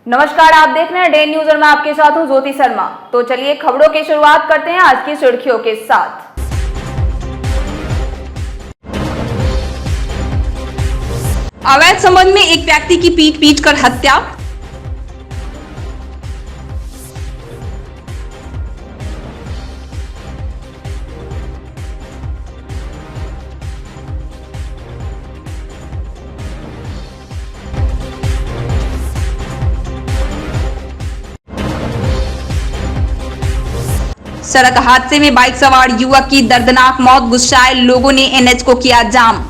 नमस्कार, आप देख रहे हैं डे न्यूज और मैं आपके साथ हूं ज्योति शर्मा। तो चलिए खबरों की शुरुआत करते हैं आज की सुर्खियों के साथ। अवैध संबंध में एक व्यक्ति की पीट कर हत्या। सड़क हादसे में बाइक सवार युवक की दर्दनाक मौत, गुस्साए लोगों ने एनएच को किया जाम।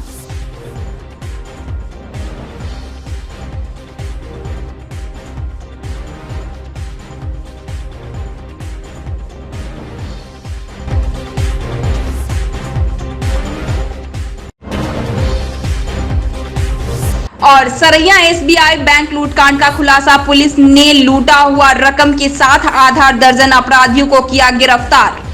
और सरैया एसबीआई बैंक लूटकांड का खुलासा, पुलिस ने लूटा हुआ रकम के साथ आधा दर्जन अपराधियों को किया गिरफ्तार।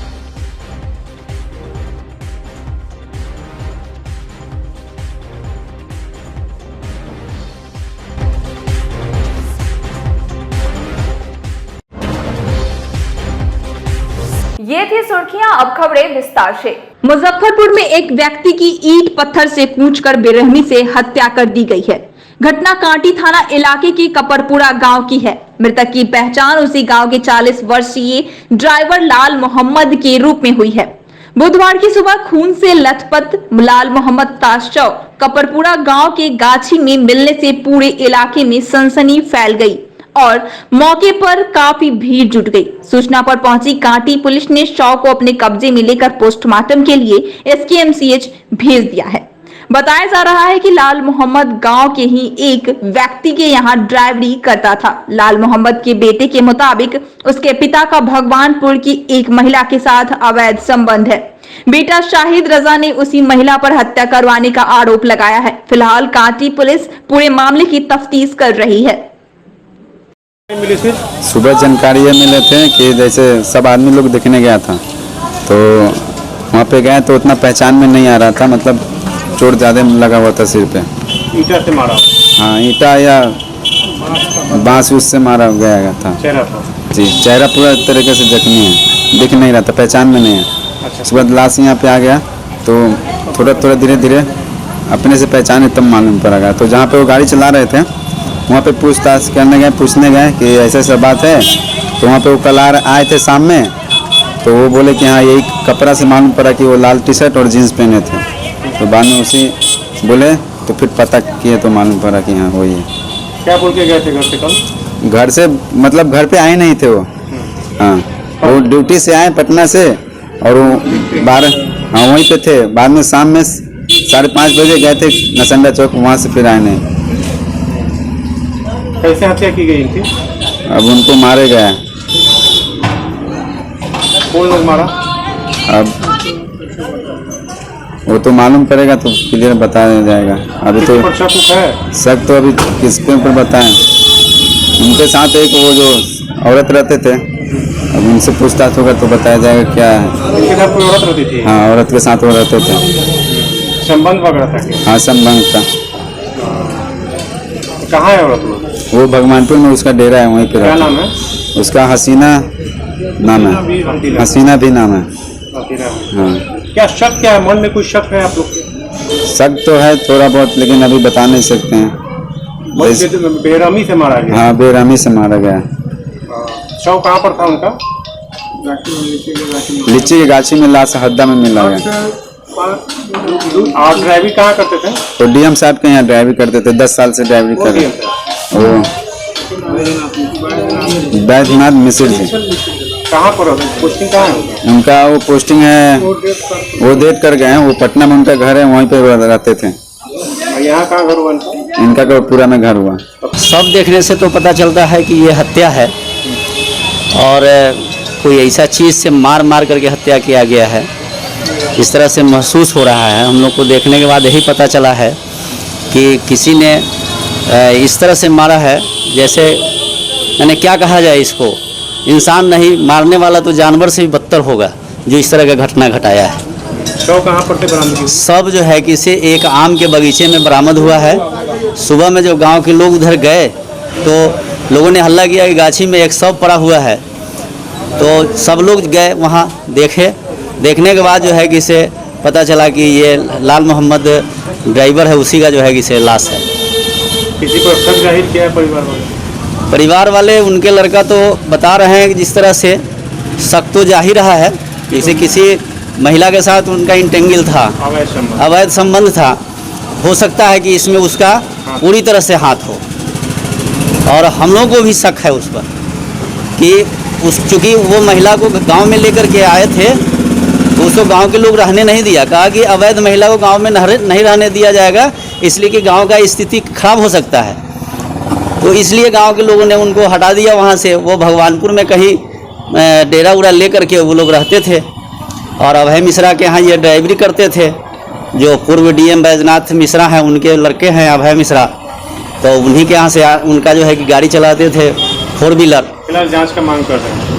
ये थी सुर्खियां, अब खबरें विस्तार से। मुजफ्फरपुर में एक व्यक्ति की ईंट पत्थर से कूचकर बेरहमी से हत्या कर दी गई है। घटना कांटी थाना इलाके की कपरपुरा गांव की है। मृतक की पहचान उसी गांव के 40 वर्षीय ड्राइवर लाल मोहम्मद के रूप में हुई है। बुधवार की सुबह खून से लथपथ लाल मोहम्मद का शव कपरपुरा गांव के गाछी में मिलने से पूरे इलाके में सनसनी फैल गई और मौके पर काफी भीड़ जुट गई। सूचना पर पहुंची कांटी पुलिस ने शव को अपने कब्जे में लेकर पोस्टमार्टम के लिए एसकेएमसीएच भेज दिया है। बताया जा रहा है कि लाल मोहम्मद गांव के ही एक व्यक्ति के यहां ड्राइवरी करता था। लाल मोहम्मद के बेटे के मुताबिक उसके पिता का भगवानपुर की एक महिला के साथ अवैध संबंध है। बेटा शाहिद रजा ने उसी महिला पर हत्या करवाने का आरोप लगाया है। फिलहाल कांटी पुलिस पूरे मामले की तफ्तीश कर रही है। सुबह जानकारी ये मिले थे कि जैसे सब आदमी लोग देखने गया था, तो वहाँ पे गए तो उतना पहचान में नहीं आ रहा था, मतलब चोट ज़्यादा लगा हुआ था सिर पे। ईंटा से मारा? हाँ, ईंटा या बांस उससे मारा गया था। चेहरा पर? जी, चेहरा पूरा तरीके से जख्मी है, दिख नहीं रहा था, पहचान में नहीं है। अच्छा। उसके बाद लाश यहाँ पे आ गया तो थोड़ा धीरे धीरे अपने से पहचाने तब मालूम पड़ा गया। तो जहाँ पे वो गाड़ी चला रहे थे वहाँ पे पूछताछ करने गए, पूछने गए कि ऐसा ऐसा बात है। तो वहाँ पे वो कल आए थे शाम में, तो वो बोले कि हाँ यही कपड़ा से मालूम पड़ा कि वो लाल टी शर्ट और जीन्स पहने थे। तो बाद में उसी बोले तो फिर पता किए तो मालूम पड़ा कि हाँ वही है। क्या बोल के गए थे घर से कल? घर से मतलब घर पे आए नहीं थे वो। हाँ, वो ड्यूटी से आए पटना से और वो 12 हाँ वहीं पे थे। बाद में शाम में 5:30 बजे गए थे नसंडा चौक, वहाँ से फिर आए नहीं। कैसे हत्या की गई थी? अब उनको मारे गया। कौन लोग मारा? अब वो तो मालूम पड़ेगा तो क्लियर बताया जाएगा। अभी तो शक तो अभी किसके ऊपर बताएं। उनके साथ एक वो जो औरत रहते थे, अब उनसे पूछताछ होगा तो बताया जाएगा क्या है। उनके साथ कोई औरत रहती थी? हाँ, औरत के साथ वो रहते थे। संबंध वगैरह था? हाँ, संबंध था। कहाँ है औरत लोग? वो भगवानपुर में उसका डेरा है, वहीं पे। क्या नाम है उसका? हसीना नाम है। हसीना भी नाम है। हाँ। क्या शक क्या है मन में? कोई शक है आप लोग के? शक तो है थोड़ा बहुत, लेकिन अभी बता नहीं सकते हैं। बेरहमी से मारा गया? हाँ, बेरहमी से मारा गया। शव कहाँ पर था उनका? लीची की गाछी में लाश हद्दा में मिला गया। और ड्राइवरी कहाँ करते थे? तो डीएम साहब के यहाँ ड्राइवरी करते थे, 10 साल से ड्राइवरी कर रहे। वो बैजनाथ मिश्र जी। कहाँ पर पोस्टिंग कहाँ है उनका? वो पोस्टिंग है, वो डेट कर गए हैं। वो पटना में उनका घर है, वहीं पे रहते थे। यहाँ कहाँ घर हुआ इनका? पूरा में घर हुआ। सब देखने से तो पता चलता है कि ये हत्या है और कोई ऐसा चीज़ से मार करके हत्या किया गया है, इस तरह से महसूस हो रहा है। हम लोग को देखने के बाद यही पता चला है कि किसी ने इस तरह से मारा है जैसे, यानी क्या कहा जाए इसको, इंसान नहीं मारने वाला तो जानवर से भी बदतर होगा जो इस तरह का घटना घटाया है। शव कहाँ पर से बरामद हुआ? सब जो है कि से एक आम के बगीचे में बरामद हुआ है। सुबह में जो गांव के लोग उधर गए तो लोगों ने हल्ला किया कि गाछी में एक शव पड़ा हुआ है। तो सब लोग गए वहाँ देखने के बाद जो है कि इसे पता चला कि ये लाल मोहम्मद ड्राइवर है, उसी का जो है कि इसे लाश है। किसी को शक जाहिर किया है परिवार वाले उनके लड़का तो बता रहे हैं कि जिस तरह से शक तो जा ही रहा है, जैसे किसी महिला के साथ उनका इंटेंगल था, अवैध संबंध था। हो सकता है कि इसमें उसका पूरी तरह से हाथ हो, और हम लोगों को भी शक है उस पर कि चूँकि वो महिला को गांव में लेकर के आए थे तो उसको गांव के लोग रहने नहीं दिया। कहा कि अवैध महिला को गांव में नहीं रहने दिया जाएगा, इसलिए कि गांव का स्थिति खराब हो सकता है। तो इसलिए गांव के लोगों ने उनको हटा दिया वहाँ से। वो भगवानपुर में कहीं डेरा उड़ा ले करके वो लोग रहते थे, और अभय मिश्रा के यहाँ ये ड्राइवरी करते थे। जो पूर्व डीएम बैजनाथ मिश्रा हैं, उनके लड़के हैं अभय मिश्रा, तो उन्हीं के यहाँ से उनका जो है कि गाड़ी चलाते थे 4 व्हीलर। फिलहाल जांच का मांग कर रहे हैं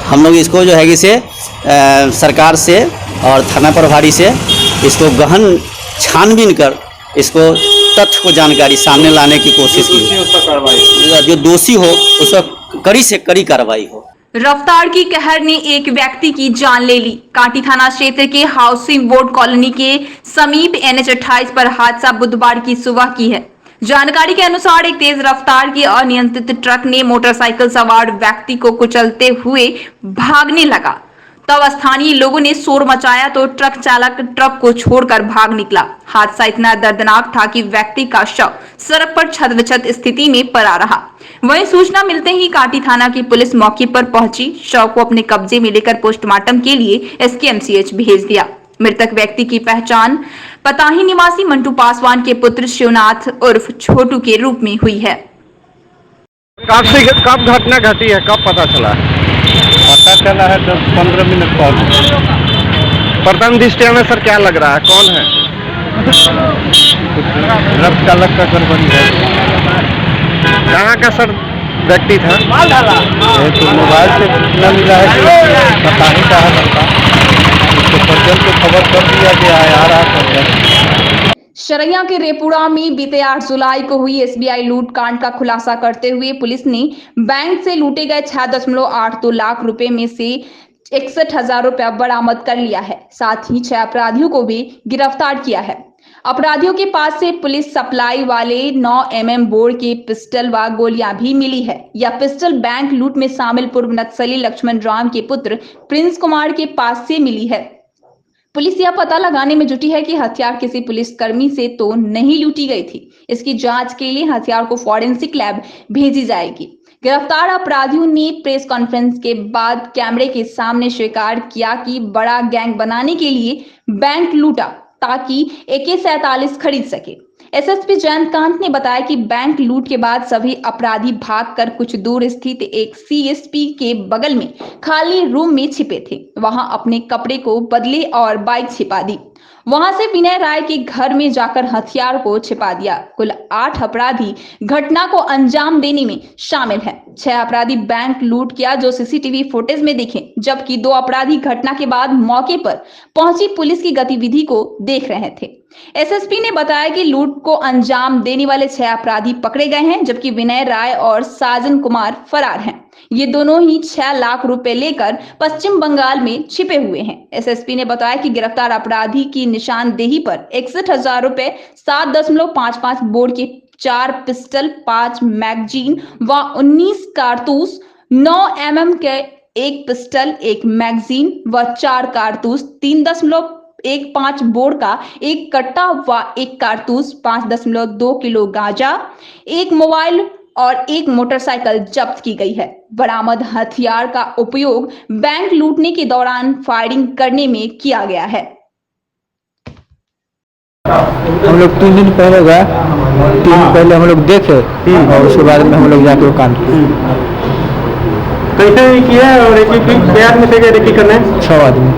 हम लोग। इसको जो है कि से सरकार से और थाना प्रभारी से इसको गहन छानबीन कर इसको तथ्य को जानकारी सामने लाने की कोशिश की। जो दोषी हो उस पर कड़ी से कड़ी कार्रवाई हो। रफ्तार की कहर ने एक व्यक्ति की जान ले ली। कांटी थाना क्षेत्र के हाउसिंग बोर्ड कॉलोनी के समीप NH 28 पर हादसा बुधवार की सुबह की है। जानकारी के अनुसार एक तेज रफ्तार की अनियंत्रित ट्रक ने मोटरसाइकिल सवार व्यक्ति को कुचलते हुए भागने लगा। तब स्थानीय लोगों ने शोर मचाया तो ट्रक चालक ट्रक को छोड़कर भाग निकला। हादसा इतना दर्दनाक था कि व्यक्ति का शव सड़क पर छत स्थिति में पड़ा रहा। वहीं सूचना मिलते ही कांटी थाना की पुलिस मौके पर पहुंची, शव को अपने कब्जे में लेकर पोस्टमार्टम के लिए SKMCH भेज दिया। मृतक व्यक्ति की पहचान पताही निवासी मंटू पासवान के पुत्र शिवनाथ उर्फ छोटू के रूप में हुई है। कब घटना घटी है, कब पता चला? पता चला है 10-15 मिनट पहले। प्रथम दृष्टया में सर क्या लग रहा है, कौन है? ट्रक चालक का गड़बड़ी है। कहाँ का सर व्यक्ति था? तो मोबाइल से सूचना मिला है कि पता नहीं कहाँ लड़का, उसको परिजन को खबर कर दिया गया है, आ रहा परिजन। शरैया के रेपुड़ा में बीते 8 जुलाई को हुई SBI लूट कांड का खुलासा करते हुए पुलिस ने बैंक से लूटे गए 6.82 लाख रुपए में से 61,000 रुपया बरामद कर लिया है। साथ ही 6 अपराधियों को भी गिरफ्तार किया है। अपराधियों के पास से पुलिस सप्लाई वाले 9 mm बोर के पिस्टल व गोलियां भी मिली है। यह पिस्टल बैंक लूट में शामिल पूर्व नक्सली लक्ष्मण राम के पुत्र प्रिंस कुमार के पास से मिली है। पुलिस यह पता लगाने में जुटी है कि हथियार किसी पुलिसकर्मी से तो नहीं लूटी गई थी। इसकी जांच के लिए हथियार को फॉरेंसिक लैब भेजी जाएगी। गिरफ्तार अपराधियों ने प्रेस कॉन्फ्रेंस के बाद कैमरे के सामने स्वीकार किया कि बड़ा गैंग बनाने के लिए बैंक लूटा ताकि AK-47 खरीद सके। SSP जयंतकांत ने बताया कि बैंक लूट के बाद सभी अपराधी भागकर कुछ दूर स्थित एक CSP के बगल में खाली रूम में छिपे थे। वहां अपने कपड़े को बदले और बाइक छिपा दी। वहां से विनय राय के घर में जाकर हथियार को छिपा दिया। कुल 8 अपराधी घटना को अंजाम देने में शामिल हैं। 6 अपराधी बैंक लूट किया जो CCTV फुटेज में दिखे, जबकि 2 अपराधी घटना के बाद मौके पर पहुंची पुलिस की गतिविधि को देख रहे थे। SSP ने बताया कि लूट को अंजाम देने वाले 6 अपराधी पकड़े गए हैं, जबकि विनय राय और साजन कुमार फरार हैं। ये दोनों ही 6 लाख रुपए लेकर पश्चिम बंगाल में छिपे हुए हैं। SSP ने बताया कि गिरफ्तार अपराधी की निशानदेही पर 61,000 रुपए, 7.55 बोर के 4 पिस्टल, 5 मैगजीन व 19 कारतूस, 9 mm के 1 पिस्टल, 1 मैगजीन व 4 कारतूस, 3.15 बोर का 1 कट्टा व 1 कारतूस, 5.2 किलो गांजा, 1 मोबाइल और 1 मोटरसाइकिल जब्त की गई है। बरामद हथियार का उपयोग बैंक लूटने के दौरान फायरिंग करने में किया गया है। हम लोग 3 दिन पहले गए, 3 दिन पहले हम लोग देखे और उसके बाद में हम लोग जाके वो काम किए। कैसे किया और एक आदमी से गए रेकी करने? 6 आदमी,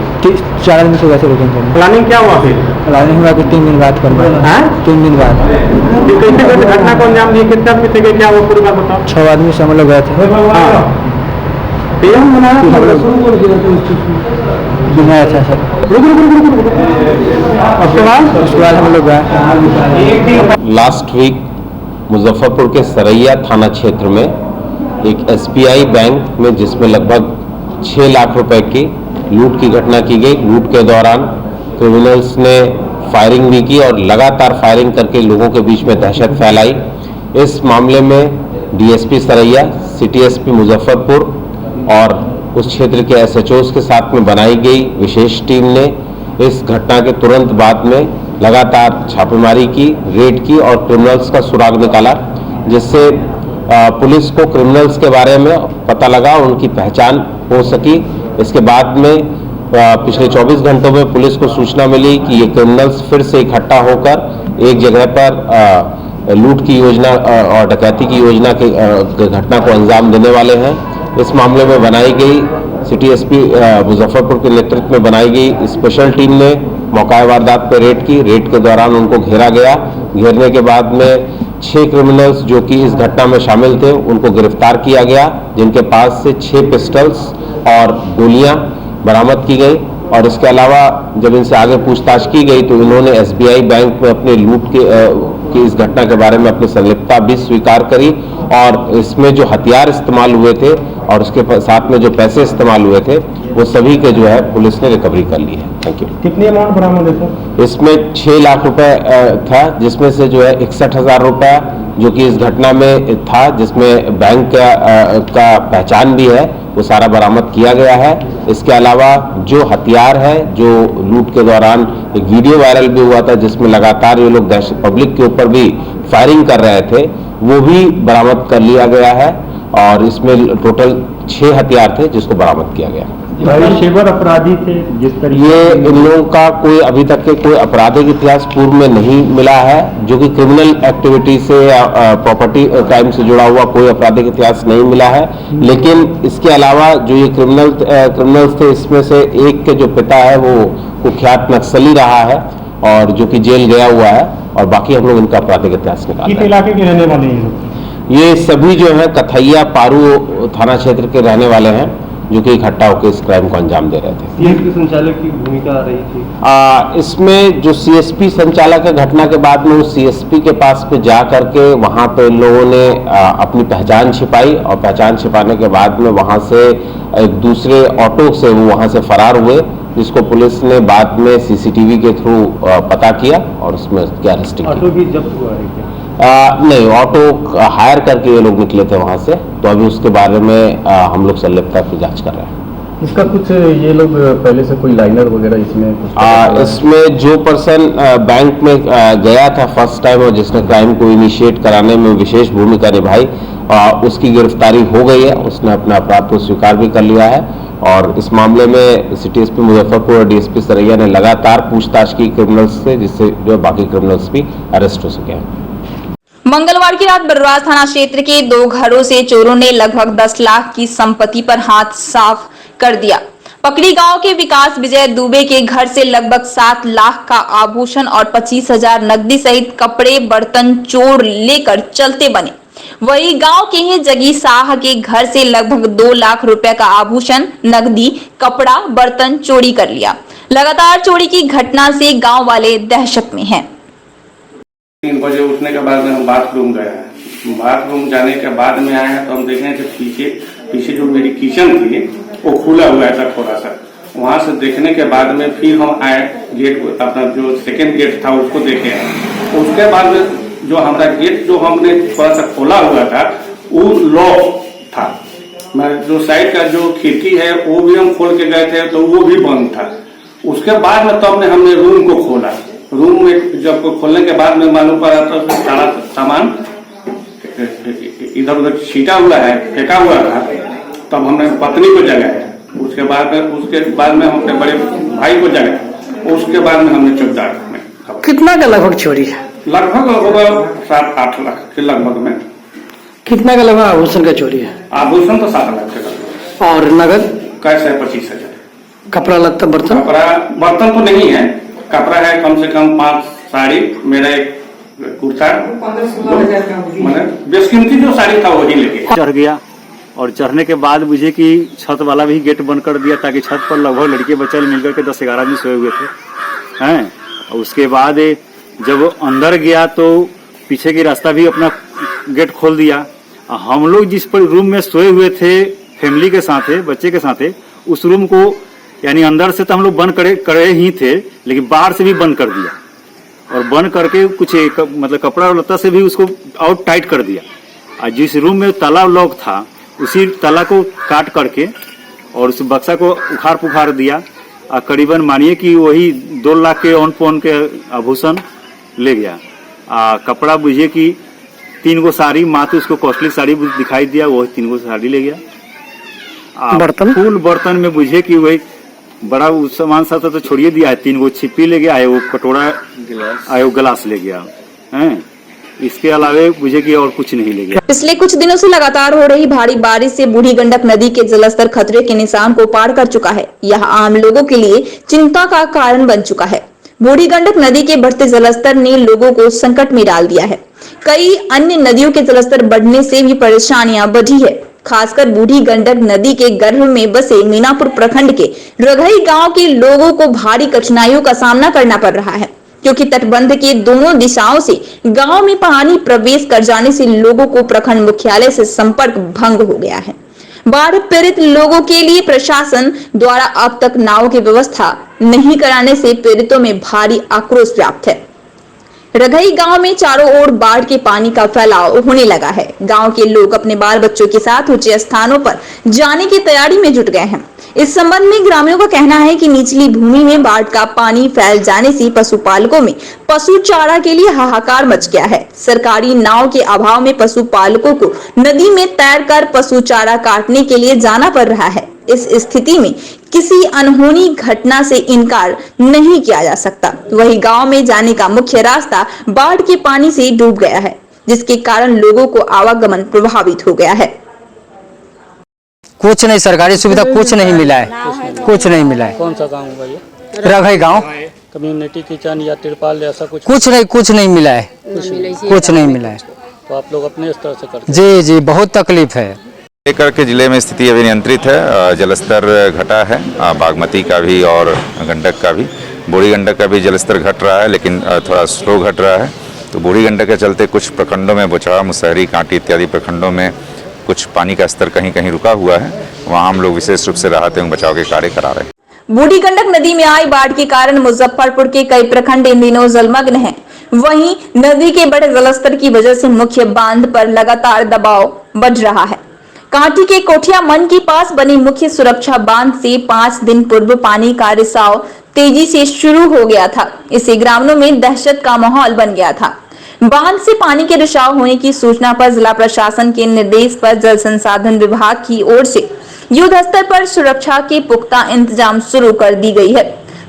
4 आदमी से वैसे रुकेंगे। प्लानिंग क्या हुआ फिर? प्लानिंग हुआ कि 3 दिन बाद करना है। 3 दिन बाद कैसे घटना को अंजाम दिए? कितने आदमी से गए, क्या वो पूरी बात बताओ। 6 आदमी से हम लोग गए थे। बनाया था सर। उसके बाद हम लोग गए। लास्ट वीक मुजफ्फरपुर के सरैया थाना क्षेत्र में एक SBI बैंक में, जिसमें लगभग 6 लाख रुपए की लूट की घटना की गई। लूट के दौरान क्रिमिनल्स ने फायरिंग भी की और लगातार फायरिंग करके लोगों के बीच में दहशत फैलाई। इस मामले में DSP Saraiya, city SP Muzaffarpur और उस क्षेत्र के SHOs के साथ में बनाई गई विशेष टीम ने इस घटना के तुरंत बाद में लगातार छापेमारी की, रेड की और क्रिमिनल्स का सुराग निकाला, जिससे पुलिस को क्रिमिनल्स के बारे में पता लगा, उनकी पहचान हो सकी। इसके बाद में पिछले 24 घंटों में पुलिस को सूचना मिली कि ये क्रिमिनल्स फिर से इकट्ठा होकर एक जगह पर लूट की योजना और डकैती की योजना की घटना को अंजाम देने वाले हैं। इस मामले में बनाई गई सिटी SP मुजफ्फरपुर के नेतृत्व में बनाई गई स्पेशल टीम ने मौका वारदात पर रेड की। रेड के दौरान उनको घेरा गया। घेरने के बाद में 6 क्रिमिनल्स जो कि इस घटना में शामिल थे उनको गिरफ्तार किया गया, जिनके पास से 6 पिस्टल्स और गोलियां बरामद की गई। और इसके अलावा जब इनसे आगे पूछताछ की गई तो इन्होंने SBI बैंक में अपने लूट की इस घटना के बारे में अपनी संलिप्तता भी स्वीकार करी और इसमें जो हथियार इस्तेमाल हुए थे और उसके साथ में जो पैसे इस्तेमाल हुए थे वो सभी के जो है पुलिस ने रिकवरी कर ली है। Thank you. कितनी अमाउंट बरामद है सर? इसमें 6 लाख रुपए था, जिसमें से जो है 61,000 रुपया जो कि इस घटना में था, जिसमें बैंक का पहचान भी है, वो सारा बरामद किया गया है। इसके अलावा जो हथियार है, जो लूट के दौरान एक वीडियो वायरल भी हुआ था जिसमें लगातार ये लोग दहशत पब्लिक के ऊपर भी फायरिंग कर रहे थे, वो भी बरामद कर लिया गया है और इसमें टोटल 6 हथियार थे जिसको बरामद किया गया। पेशेवर अपराधी थे जिस तरीके ये इन लोगों का कोई अभी तक के कोई आपराधिक इतिहास पूर्व में नहीं मिला है, जो कि क्रिमिनल एक्टिविटी से या प्रॉपर्टी क्राइम से जुड़ा हुआ कोई आपराधिक इतिहास नहीं मिला है। लेकिन इसके अलावा जो ये क्रिमिनल्स थे, इसमें से एक के जो पिता है वो कुख्यात नक्सली रहा है और जो कि जेल गया हुआ है, और बाकी हम लोग इनका आपराधिक इतिहास निकाल किस इलाके के रहने वाले हैं? ये सभी जो है कथैया पारू थाना क्षेत्र के रहने वाले हैं, जो कि इकट्ठा होकर इस क्राइम को अंजाम दे रहे थे। CSP संचालक की भूमिका रही थी इसमें जो CSP संचालक है, घटना के बाद में उस CSP के पास पे जा करके वहां पे इन लोगों ने अपनी पहचान छिपाई और पहचान छिपाने के बाद में वहां से एक दूसरे ऑटो से वो वहां से फरार हुए, जिसको पुलिस ने बाद में CCTV के थ्रू पता किया और उसमें अरेस्टिंग किया। ऑटो भी जब्त हुआ है क्या? नहीं, ऑटो हायर करके ये लोग निकले थे वहां से, तो अभी उसके बारे में हम लोग संलिप्तता की जांच कर रहे हैं। इसका कुछ ये लोग पहले से कोई लाइनर वगैरह इसमें इसमें जो पर्सन बैंक में गया था फर्स्ट टाइम और जिसने क्राइम को इनिशिएट कराने में विशेष भूमिका निभाई, उसकी गिरफ्तारी हो गई है। उसने अपना अपराध को स्वीकार भी कर लिया है और इस मामले में सिटी SP मुजफ्फरपुर और DSP सरैया ने लगातार पूछताछ की क्रिमिनल्स से, जिससे जो बाकी क्रिमिनल्स भी अरेस्ट हो सके हैं। मंगलवार की रात बर्राज थाना क्षेत्र के 2 घरों से चोरों ने लगभग 10 लाख की संपत्ति पर हाथ साफ कर दिया। पकड़ी गांव के विकास विजय दुबे के घर से लगभग 7 लाख का आभूषण और 25,000 नकदी सहित कपड़े बर्तन चोर लेकर चलते बने। वही गांव के ही जगी शाह के घर से लगभग 2 लाख रुपए का आभूषण, नकदी, कपड़ा, बर्तन चोरी कर लिया। लगातार चोरी की घटना से गांव वाले दहशत में हैं। 3 बजे उठने के बाद में हम बाथरूम गए हैं। बाथरूम जाने के बाद में आए हैं तो हम देखें कि पीछे जो मेरी किचन थी वो खुला हुआ था थोड़ा सा। वहां से देखने के बाद में फिर हम आए, गेट अपना जो सेकेंड गेट था उसको देखे। उसके बाद में जो हमारा गेट जो हमने थोड़ा सा खोला हुआ था वो लॉक था। मैं जो साइड का जो खिड़की है वो भी हम खोल के गए थे तो वो भी बंद था। उसके बाद में तब हमने रूम को खोला। रूम में जब खोलने के बाद में मालूम पड़ा तो सारा सामान इधर उधर छीटा हुआ है, फेंका हुआ था। तब हमने पत्नी को जगाया, उसके बाद में हम अपने बड़े भाई को जगाया, उसके बाद में हमने चौकीदार में। कितना का लगभग चोरी है? लगभग होगा 7-8 लाख के लगभग में। कितना का लगभग आभूषण का चोरी है? आभूषण तो 7 लाख के लगभग। और नगद कैसे 25,000। कपड़ा लत्ता बर्तन? कपड़ा बर्तन तो नहीं है, कपड़ा है कम से कम 5 साड़ी, मेरा एक कुर्ता, मैंने बेशकीमती जो साड़ी था वही लेके चढ़ गया। और चढ़ने के बाद मुझे कि छत वाला भी गेट बंद कर दिया ताकि छत पर लगभग लड़के बच्चे मिलकर के 10-11 आदमी सोए हुए थे हैं। उसके बाद जब अंदर गया तो पीछे की रास्ता भी अपना गेट खोल दिया हम लोग जिस पर रूम में सोए हुए थे फैमिली के साथ, बच्चे के साथ, उस रूम को यानी अंदर से तो हम लोग बंद करे ही थे, लेकिन बाहर से भी बंद कर दिया और बंद करके कुछ मतलब कपड़ा और लत्ता से भी उसको और टाइट कर दिया। और जिस रूम में ताला लॉक था उसी ताला को काट करके और उस बक्सा को उखाड़ पुखाड़ दिया। करीबन मानिए कि वही 2 लाख के ऑन पौन के आभूषण ले गया। कपड़ा बुझिए कि 3 गो साड़ी, मात्र उसको कॉस्टली साड़ी दिखाई दिया, वही 3 गो साड़ी ले गया। बर्तन फूल बर्तन में बुझिए कि वही बड़ा सामान सा तो छोड़िए दिया है, 3 गो छिपी ले गया है, वो कटोरा आए, वो गिलास ले गया है। इसके अलावे मुझे कि और कुछ नहीं ले गया। पिछले कुछ दिनों से लगातार हो रही भारी बारिश से बूढ़ी गंडक नदी के जलस्तर खतरे के निशान को पार कर चुका है। यह आम लोगों के लिए चिंता का कारण बन चुका है। बूढ़ी गंडक नदी के बढ़ते जलस्तर ने लोगों को संकट में डाल दिया है। कई अन्य नदियों के जलस्तर बढ़ने से भी परेशानियां बढ़ी है। खासकर बूढ़ी गंडक नदी के गर्भ में बसे मीनापुर प्रखंड के रघई गांव के लोगों को भारी कठिनाइयों का सामना करना पड़ रहा है, क्योंकि तटबंध के दोनों दिशाओं से गांव में पानी प्रवेश कर जाने से लोगों को प्रखंड मुख्यालय से संपर्क भंग हो गया है। बाढ़ पीड़ित लोगों के लिए प्रशासन द्वारा अब तक नाव की व्यवस्था नहीं कराने से पीड़ितों में भारी आक्रोश व्याप्त है। रघई गांव में चारों ओर बाढ़ के पानी का फैलाव होने लगा है। गांव के लोग अपने बाल बच्चों के साथ ऊंचे स्थानों पर जाने की तैयारी में जुट गए हैं। इस संबंध में ग्रामीणों का कहना है कि निचली भूमि में बाढ़ का पानी फैल जाने से पशुपालकों में पशु चारा के लिए हाहाकार मच गया है। सरकारी नाव के अभाव में पशुपालकों को नदी में तैरकर पशु चारा काटने के लिए जाना पड़ रहा है। इस स्थिति में किसी अनहोनी घटना से इनकार नहीं किया जा सकता। वही गांव में जाने का मुख्य रास्ता बाढ़ के पानी से डूब गया है, जिसके कारण लोगों को आवागमन प्रभावित हो गया है। कुछ नहीं, सरकारी सुविधा कुछ नहीं मिला है, कुछ नहीं मिला है। कौन सा गाँव होगा ये? रघई गांव। कम्युनिटी किचन या तिरपाल ऐसा कुछ? कुछ नहीं मिला है, कुछ नहीं मिला है। तो आप लोग अपने स्तर से करते? जी जी, बहुत तकलीफ है। लेकर के जिले में स्थिति अभी नियंत्रित है। जलस्तर घटा है, बागमती का भी और गंडक का भी। बूढ़ी गंडक का भी जलस्तर घट रहा है, लेकिन थोड़ा स्लो घट रहा है। तो बूढ़ी गंडक के चलते कुछ प्रखंडों में बोचड़ा, मुसहरी, कांटी इत्यादि प्रखंडों में कुछ पानी का स्तर कहीं कहीं रुका हुआ है। वहाँ हम लोग विशेष रूप से राहत एवं बचाव के कार्य करा रहे हैं। बूढ़ी गंडक नदी में आई बाढ़ के कारण मुजफ्फरपुर के कई प्रखंड इन दिनों जलमग्न हैं। वहीं नदी के बढ़े जलस्तर की वजह से मुख्य बांध पर लगातार दबाव बढ़ रहा है। कांटी के कोठिया मन के पास बने मुख्य सुरक्षा बांध से 5 दिन पूर्व पानी का रिसाव तेजी से शुरू हो गया था। इससे ग्रामीणों में दहशत का माहौल बन गया था। बांध से पानी के रिसाव होने की सूचना पर जिला प्रशासन के निर्देश पर जल संसाधन विभाग की ओर से युद्ध स्तर पर सुरक्षा के पुख्ता इंतजाम शुरू कर दी गई है।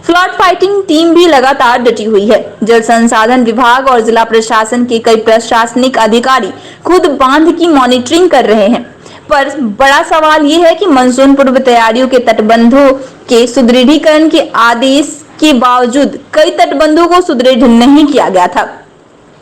फ्लड फाइटिंग टीम भी लगातार डटी हुई है। जल संसाधन विभाग और जिला प्रशासन के कई प्रशासनिक अधिकारी खुद बांध की मॉनिटरिंग कर रहे हैं। पर बड़ा सवाल यह है कि मानसून पूर्व तैयारियों के तटबंधों के सुदृढ़ीकरण के आदेश के बावजूद कई तटबंधों को सुदृढ़ नहीं किया गया था,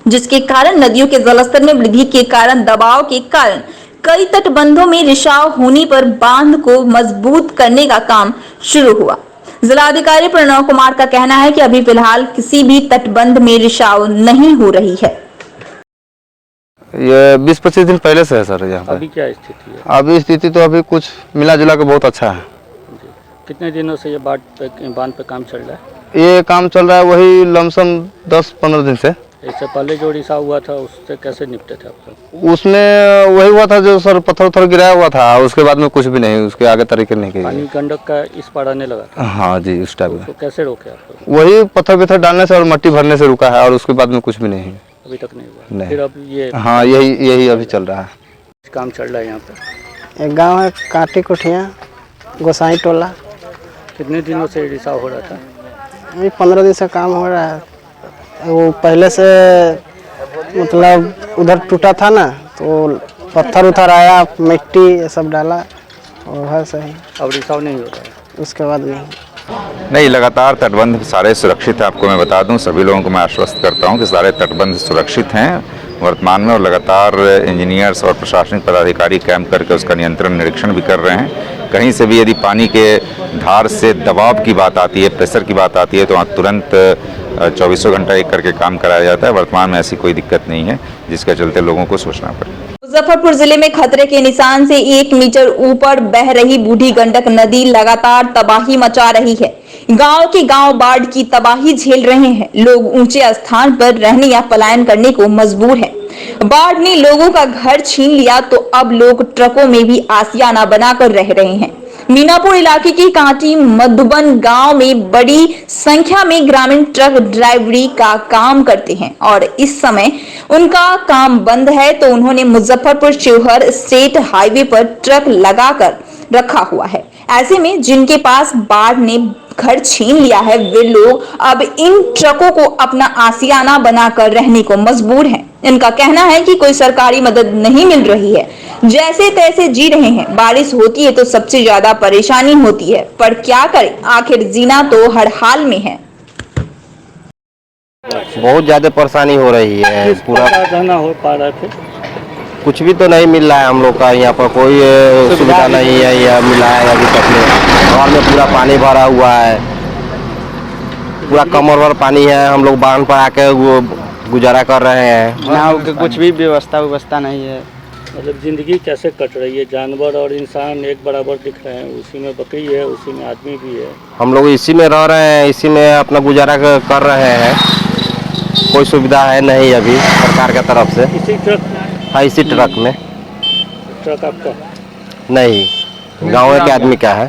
जिसके कारण नदियों के जलस्तर में वृद्धि के कारण दबाव के कारण कई तटबंधों में रिसाव होने पर बांध को मजबूत करने का काम शुरू हुआ। जिलाधिकारी प्रणव कुमार का कहना है कि अभी फिलहाल किसी भी तटबंध में रिसाव नहीं हो रही है। ये 20-25 दिन पहले से है सर यहाँ पे। अभी क्या स्थिति है? अभी स्थिति तो अभी कुछ मिला जुला के बहुत अच्छा है। कितने दिनों से ये बांध पे काम चल रहा है? ये काम चल रहा है वही लमसम 10-15 दिन से। इससे पहले जो रिसाव हुआ था उससे कैसे निपटे थे आप लोग? उसमें वही हुआ था जो सर पत्थर गिराया हुआ था, उसके बाद में कुछ भी नहीं, उसके आगे तरीके नहीं किए। पानी गंडक का इस पार आने लगा था? हाँ जी, उस टाइम में। तो कैसे रोके आप लोग? वही पत्थर डालने से और मट्टी भरने से रुका है, और उसके बाद में कुछ भी नहीं है। अभी तक नहीं हुआ? नहीं। फिर अब ये हाँ, यही अभी चल रहा है। काम चल रहा है यहाँ पे? एक गांव है काटी कोठिया, गोसाई टोला। कितने दिनों से रिसाव हो रहा था? अभी 15 दिन से काम हो रहा है। वो पहले से मतलब उधर टूटा था ना, तो पत्थर उथर आया, मिट्टी ये सब डाला और है सही। अब रिसाव नहीं हो रहा है? उसके बाद नहीं, लगातार तटबंध सारे सुरक्षित हैं। आपको मैं बता दूं, सभी लोगों को मैं आश्वस्त करता हूं कि सारे तटबंध सुरक्षित हैं वर्तमान में, और लगातार इंजीनियर्स और प्रशासनिक पदाधिकारी कैंप करके उसका नियंत्रण निरीक्षण भी कर रहे हैं। कहीं से भी यदि पानी के धार से दबाव की बात आती है, प्रेशर की बात आती है, तो वहाँ तुरंत 24 घंटा एक करके काम कराया जाता है। वर्तमान में ऐसी कोई दिक्कत नहीं है जिसके चलते लोगों को सोचना पड़े। मुजफ्फरपुर जिले में खतरे के निशान से 1 मीटर ऊपर बह रही बूढ़ी गंडक नदी लगातार तबाही मचा रही है। गांव के गांव बाढ़ की तबाही झेल रहे हैं। लोग ऊंचे स्थान पर रहने या पलायन करने को मजबूर हैं। बाढ़ ने लोगों का घर छीन लिया तो अब लोग ट्रकों में भी आसियाना बनाकर रह रहे हैं। मीनापुर इलाके के कांटी मधुबन गांव में बड़ी संख्या में ग्रामीण ट्रक ड्राइवरी का काम करते हैं और इस समय उनका काम बंद है, तो उन्होंने मुजफ्फरपुर शिवहर स्टेट हाईवे पर ट्रक लगाकर रखा हुआ है। ऐसे में जिनके पास बाढ़ ने घर छीन लिया है, वे लोग अब इन ट्रकों को अपना आसियाना बनाकर रहने को मजबूर हैं। इनका कहना है कि कोई सरकारी मदद नहीं मिल रही है, जैसे तैसे जी रहे हैं। बारिश होती है तो सबसे ज्यादा परेशानी होती है, पर क्या करें, आखिर जीना तो हर हाल में है। बहुत ज्यादा परेशानी हो रही है। पूरा रहना हो पा रहे थे, कुछ भी तो नहीं मिल रहा है हम लोग का। यहाँ पर कोई सुविधा नहीं है या मिला है अभी तक में। घर में पूरा पानी भरा हुआ है, पूरा कमर भर पानी है। हम लोग बांध पर आके वो गुजारा कर रहे हैं। ना कुछ भी व्यवस्था नहीं है। मतलब जिंदगी कैसे कट रही है? जानवर और इंसान एक बराबर दिख रहे हैं, उसी में बकरी है, उसी में आदमी भी है। हम लोग इसी में रह रहे हैं, इसी में अपना गुजारा कर रहे हैं। कोई सुविधा है नहीं अभी सरकार की तरफ से। इसी ट्रक? हाँ, इसी ट्रक में। ट्रक आपका नहीं, गाँव के आदमी का है।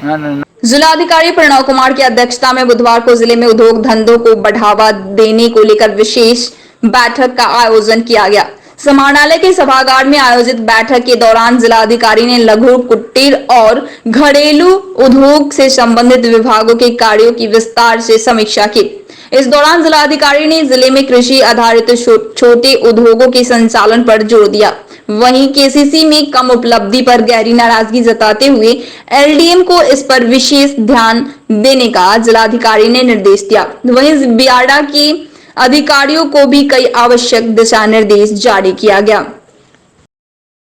जिलाधिकारी प्रणव कुमार की अध्यक्षता में बुधवार को जिले में उद्योग धंधों को बढ़ावा देने को लेकर विशेष बैठक का आयोजन किया गया। समाहरणालय के सभागार में आयोजित बैठक के दौरान जिलाधिकारी ने लघु, कुटीर और घरेलू उद्योग से संबंधित विभागों के कार्यों की विस्तार से समीक्षा की। इस दौरान जिलाधिकारी ने जिले में कृषि आधारित छोटे उद्योगों के संचालन पर जोर दिया। वहीं केसीसी में कम उपलब्धि पर गहरी नाराजगी जताते हुए एलडीएम को इस पर विशेष ध्यान देने का जिलाधिकारी ने निर्देश दिया। वहीं बियाडा के अधिकारियों को भी कई आवश्यक दिशा निर्देश जारी किया गया।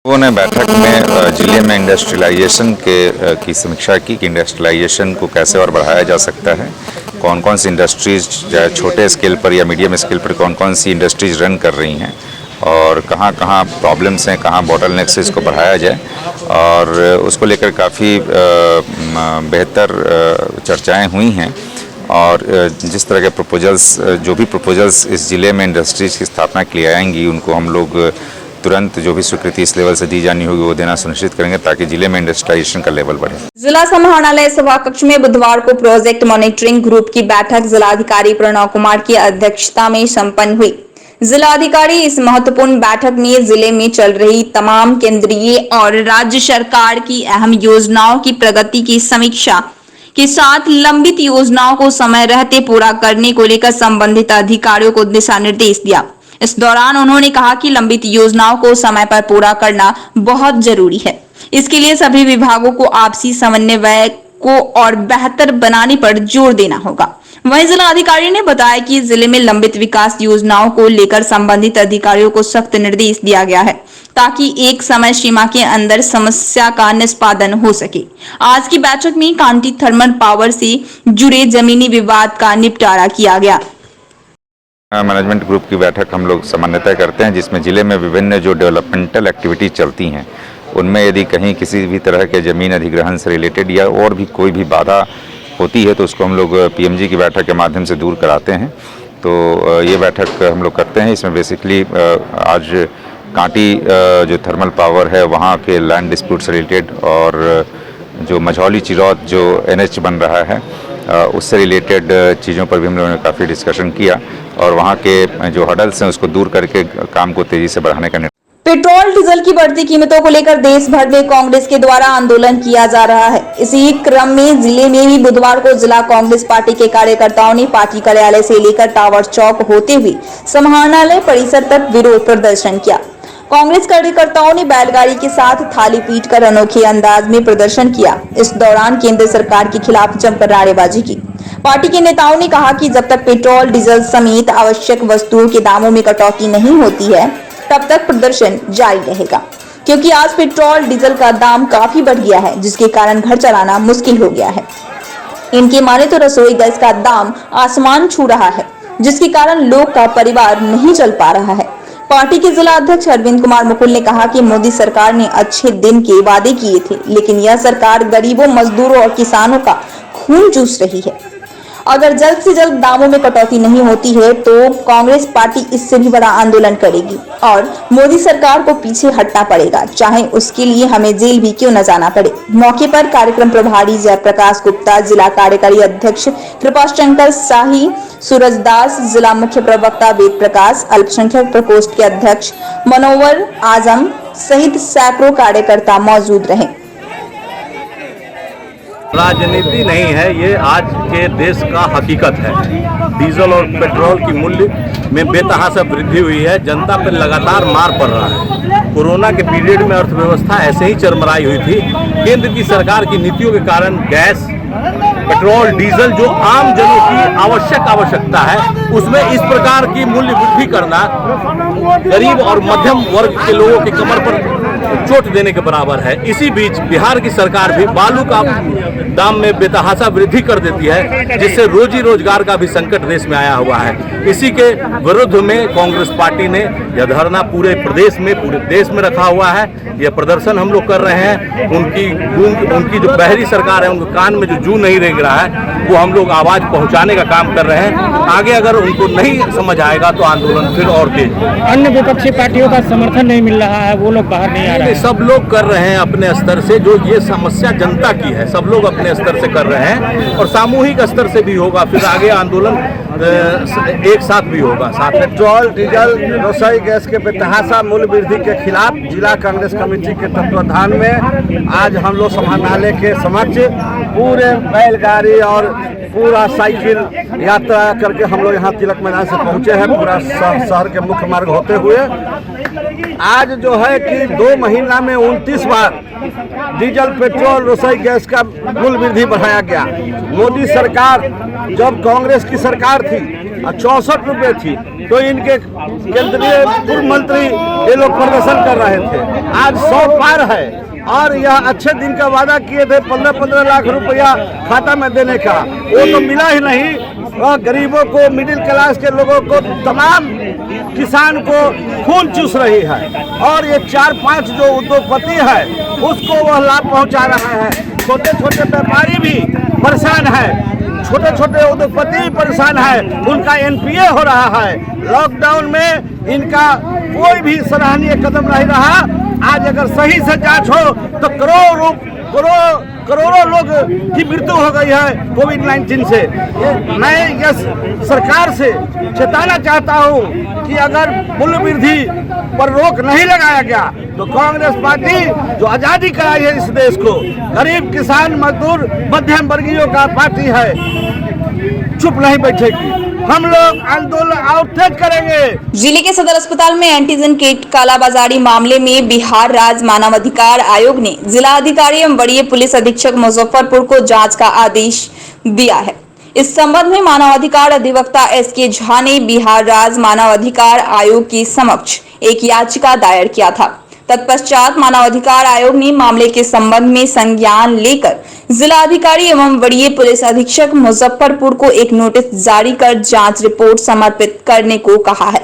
लोगों ने बैठक में जिले में इंडस्ट्रियलाइजेशन की समीक्षा की कि इंडस्ट्रियलाइजेशन को कैसे और बढ़ाया जा सकता है, कौन कौन सी इंडस्ट्रीज छोटे स्केल पर या मीडियम स्केल पर कौन कौन सी इंडस्ट्रीज रन कर रही हैं और कहाँ कहाँ प्रॉब्लम्स हैं, कहाँ बॉटलनेक्स इसको बढ़ाया जाए। और उसको लेकर काफ़ी बेहतर चर्चाएं हुई हैं और जिस तरह के प्रपोजल्स, जो भी प्रपोजल्स इस ज़िले में इंडस्ट्रीज़ की स्थापना के लिए आएंगी, उनको हम लोग तुरंत जो भी स्वीकृति इस लेवल से दी जानी होगी वो देना सुनिश्चित करेंगे ताकि जिले में इंडस्ट्रियलाइजेशन का लेवल बढ़े। जिला समाहरणालय सभा कक्ष में बुधवार को प्रोजेक्ट मॉनिटरिंग ग्रुप की बैठक जिलाधिकारी प्रणव कुमार की अध्यक्षता में संपन्न हुई। जिलाधिकारी इस महत्वपूर्ण बैठक में जिले में चल रही तमाम केंद्रीय और राज्य सरकार की अहम योजनाओं की प्रगति की समीक्षा के साथ लंबित योजनाओं को समय रहते पूरा करने को लेकर संबंधित अधिकारियों को दिशा निर्देश दिया। इस दौरान उन्होंने कहा कि लंबित योजनाओं को समय पर पूरा करना बहुत जरूरी है। इसके लिए सभी विभागों को आपसी समन्वय को और बेहतर बनाने पर जोर देना होगा। वहीं जिला अधिकारी ने बताया कि जिले में लंबित विकास योजनाओं को लेकर संबंधित अधिकारियों को सख्त निर्देश दिया गया है ताकि एक समय सीमा के अंदर समस्या का निष्पादन हो सके। आज की बैठक में कांटी थर्मल पावर से जुड़े जमीनी विवाद का निपटारा किया गया। मैनेजमेंट ग्रुप की बैठक हम लोग सामान्यतः करते हैं जिसमें जिले में विभिन्न जो डेवलपमेंटल एक्टिविटीज चलती हैं उनमें यदि कहीं किसी भी तरह के जमीन अधिग्रहण से रिलेटेड या और भी कोई भी बाधा होती है तो उसको हम लोग पीएमजी की बैठक के माध्यम से दूर कराते हैं। तो ये बैठक हम लोग करते हैं। इसमें बेसिकली आज कांटी जो थर्मल पावर है वहाँ के लैंड डिस्प्यूट से रिलेटेड और जो मझौली चिरौत जो NH बन रहा है उससे रिलेटेड चीज़ों पर भी हम लोगों ने काफ़ी डिस्कशन किया और वहाँ के जो हडल्स हैं उसको दूर करके काम को तेज़ी से बढ़ाने का निर्णय। पेट्रोल डीजल की बढ़ती कीमतों को लेकर देश भर में कांग्रेस के द्वारा आंदोलन किया जा रहा है। इसी क्रम में जिले में भी बुधवार को जिला कांग्रेस पार्टी के कार्यकर्ताओं ने पार्टी कार्यालय से लेकर टावर चौक होते हुए समाहरणालय परिसर तक विरोध प्रदर्शन किया। कांग्रेस कार्यकर्ताओं ने बैलगाड़ी के साथ थाली पीटकर अनोखे अंदाज में प्रदर्शन किया। इस दौरान केंद्र सरकार के खिलाफ जमकर नारेबाजी की। पार्टी के नेताओं ने कहा कि जब तक पेट्रोल डीजल समेत आवश्यक वस्तुओं के दामों में कटौती नहीं होती है तब तक प्रदर्शन जारी रहेगा, क्योंकि आज पेट्रोल डीजल का दाम काफी बढ़ गया है जिसके कारण घर चलाना मुश्किल हो गया है। इनके माने तो रसोई गैस का दाम आसमान छू रहा है जिसके कारण लोग का परिवार नहीं चल पा रहा है। पार्टी के जिला अध्यक्ष अरविंद कुमार मुकुल ने कहा कि मोदी सरकार ने अच्छे दिन के वादे किए थे, लेकिन यह सरकार गरीबों, मजदूरों और किसानों का खून चूस रही है। अगर जल्द से जल्द दामों में कटौती नहीं होती है तो कांग्रेस पार्टी इससे भी बड़ा आंदोलन करेगी और मोदी सरकार को पीछे हटना पड़ेगा, चाहे उसके लिए हमें जेल भी क्यों न जाना पड़े। मौके पर कार्यक्रम प्रभारी जयप्रकाश गुप्ता, जिला कार्यकारी अध्यक्ष कृपाशंकर शाही, सूरज दास, जिला मुख्य प्रवक्ता वेद प्रकाश, अल्पसंख्यक प्रकोष्ठ के अध्यक्ष मनोवर आजम सहित सैकड़ों कार्यकर्ता मौजूद रहे। राजनीति नहीं है, ये आज के देश का हकीकत है। डीजल और पेट्रोल की मूल्य में बेतहाशा वृद्धि हुई है, जनता पर लगातार मार पड़ रहा है। कोरोना के पीरियड में अर्थव्यवस्था ऐसे ही चरमराई हुई थी। केंद्र की सरकार की नीतियों के कारण गैस, पेट्रोल, डीजल जो आम जनों की आवश्यकता है, उसमें इस प्रकार की मूल्य वृद्धि करना गरीब और मध्यम वर्ग के लोगों की कमर पर चोट देने के बराबर है। इसी बीच बिहार की सरकार भी बालू का दाम में बेतहाशा वृद्धि कर देती है, जिससे रोजी रोजगार का भी संकट देश में आया हुआ है। इसी के विरुद्ध में कांग्रेस पार्टी ने यह धरना पूरे प्रदेश में, पूरे देश में रखा हुआ है। यह प्रदर्शन हम लोग कर रहे हैं। उनकी जो बहरी सरकार है, उनके कान में जो जू नहीं रेंग रहा है, वो हम लोग आवाज पहुंचाने का काम कर रहे हैं। आगे अगर उनको नहीं समझ आएगा तो आंदोलन फिर और तेज। अन्य विपक्षी पार्टियों का समर्थन नहीं मिल रहा है, वो लोग बाहर नहीं आ रहे हैं। सब लोग कर रहे हैं अपने स्तर से, जो ये समस्या जनता की है, सब लोग अपने स्तर से कर रहे हैं और सामूहिक स्तर से भी होगा। फिर आगे आंदोलन एक साथ भी होगा। साथ में पेट्रोल, डीजल, रसोई गैस के बेतहाशा मूल्य वृद्धि के खिलाफ जिला कांग्रेस कमेटी के तत्वाधान में आज हम लोग समाहरणालय के समक्ष पूरे बैलगाड़ी और पूरा साइकिल यात्रा करके हम लोग यहाँ तिलक मैदान से पहुँचे हैं, पूरा शहर के मुख्य मार्ग होते हुए। आज जो है कि 2 महीना में 29 बार डीजल, पेट्रोल, रसोई गैस का मूल्य वृद्धि बढ़ाया गया। मोदी सरकार जब कांग्रेस की सरकार थी 64 रुपये थी, तो इनके केंद्रीय पूर्व मंत्री ये लोग प्रदर्शन कर रहे थे। आज 100 पार है और यह अच्छे दिन का वादा किए थे 15-15 लाख रुपया खाता में देने का, वो तो मिला ही नहीं। और गरीबों को, मिडिल क्लास के लोगों को, तमाम किसान को खून चूस रही है और ये 4-5 जो उद्योगपति है उसको वह लाभ पहुंचा रहा है। छोटे छोटे व्यापारी भी परेशान है, छोटे छोटे उद्योगपति भी परेशान है, उनका एनपीए हो रहा है। लॉकडाउन में इनका कोई भी सराहनीय कदम नहीं रहा। आज अगर सही से जांच हो तो करोड़ों लोग की मृत्यु हो गई है कोविड-19 से। मैं यह सरकार से चेताना चाहता हूं कि अगर मूल्य वृद्धि पर रोक नहीं लगाया गया तो कांग्रेस पार्टी जो आज़ादी कराई है इस देश को, गरीब, किसान, मजदूर, मध्यम वर्गीयों का पार्टी है, चुप नहीं बैठेगी। हम लोग आंदोलन और तेज करेंगे। जिले के सदर अस्पताल में एंटीजन किट कालाबाजारी मामले में बिहार राज्य मानवाधिकार आयोग ने जिला अधिकारी एवं वरीय पुलिस अधीक्षक मुजफ्फरपुर को जांच का आदेश दिया है। इस संबंध में मानवाधिकार अधिवक्ता एसके झा ने बिहार राज्य मानवाधिकार आयोग के समक्ष एक याचिका दायर किया था। तत्पश्चात मानवाधिकार आयोग ने मामले के संबंध में संज्ञान लेकर जिला अधिकारी एवं वरीय पुलिस अधीक्षक मुजफ्फरपुर को एक नोटिस जारी कर जांच रिपोर्ट समर्पित करने को कहा है।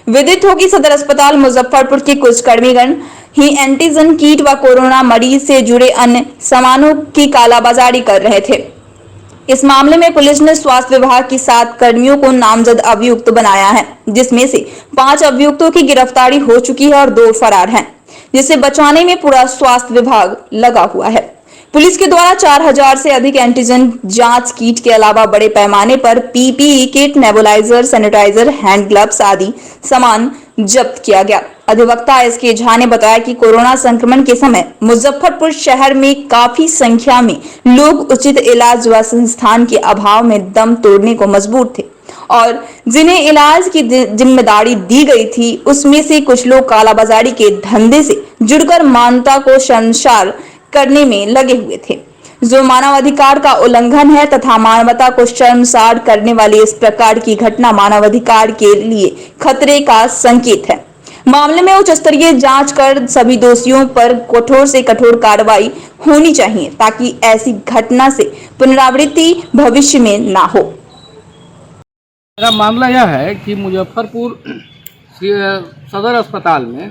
विदित हो कि सदर अस्पताल मुजफ्फरपुर के कुछ कर्मीगण ही एंटीजन किट व कोरोना मरीज से जुड़े अन्य सामानों की कालाबाजारी कर रहे थे। इस मामले में पुलिस ने स्वास्थ्य विभाग की 7 कर्मियों को नामजद अभियुक्त बनाया है, जिसमें से 5 अभियुक्तों की गिरफ्तारी हो चुकी है और 2 फरार हैं, जिसे बचाने में पूरा स्वास्थ्य विभाग लगा हुआ है। पुलिस के द्वारा 4000 से अधिक एंटीजन जांच किट के अलावा बड़े पैमाने पर PPE kit, nebuliser, sanitiser, hand gloves आदि सामान जब्त किया गया। अधिवक्ता एसके झा ने बताया कि कोरोना संक्रमण के समय मुजफ्फरपुर शहर में काफी संख्या में लोग उचित इलाज व संस्थान के अभाव में दम तोड़ने को मजबूर थे और जिन्हें इलाज की जिम्मेदारी दी गई थी, उसमें से कुछ लोग कालाबाजारी के धंधे से जुड़कर मानवता को शर्मसार करने में लगे हुए थे, जो मानवाधिकार का उल्लंघन है तथा मानवता को शर्मसार करने वाली इस प्रकार की घटना मानवाधिकार के लिए खतरे का संकेत है। मामले में उच्च स्तरीय जांच कर सभी दोषियों पर कठोर से कठोर कार्रवाई होनी चाहिए ताकि ऐसी घटना से पुनरावृत्ति भविष्य में ना हो। मेरा मामला यह है कि मुजफ्फरपुर सदर अस्पताल में